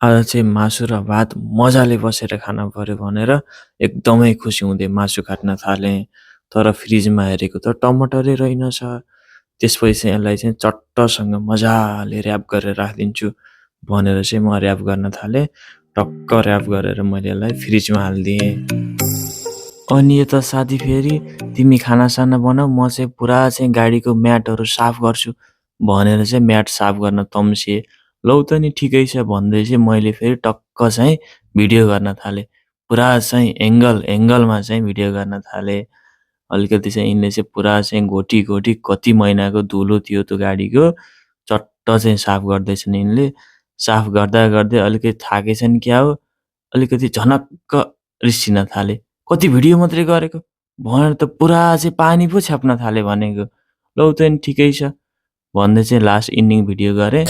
आज चाहिँ मासु र भात मजाले बसेर खान पर्यो भनेर एकदमै खुसी हुँदै मासु काट्न थालेँ। तर फ्रिजमा हेरेको त टमाटरै रहेनछ। त्यसपछि चाहिँ यसलाई चाहिँ चट्टसँग मजाले र्याप गरेर राखिदिन्छु भनेर चाहिँ म र्याप गर्न थालेँ। टक्क र्याप गरेर मैले यसलाई फ्रिजमा हालिदिएँ। अनि यता साथी फेरि तिमी खानासाना बनाऊ, म चाहिँ पुरा चाहिँ गाडीको म्याटहरू साफ गर्छु भनेर चाहिँ म्याट साफ गर्न तम्सिए। लौ त नि ठिकै छ भन्दै चाहिँ मैले फेरि टक्क चाहिँ भिडियो गर्न थालेँ। पुरा चाहिँ एङ्गलमा चाहिँ भिडियो गर्न थालेँ। अलिकति चाहिँ यिनले चाहिँ पुरा चाहिँ घोटी कति महिनाको धुलो थियो त्यो गाडीको, चट्ट चाहिँ साफ गर्दैछन् यिनले। साफ गर्दा अलिकति थाकेछन् क्या हो, अलिकति झनक्क रिसिन थाले। कति भिडियो मात्रै गरेको भनेर त पुरा चाहिँ पानी पो छ्याप्न थाले भनेको। लौ त नि ठिकै छ भन्दै चाहिँ लास्ट इन्डिङ भिडियो गरेँ।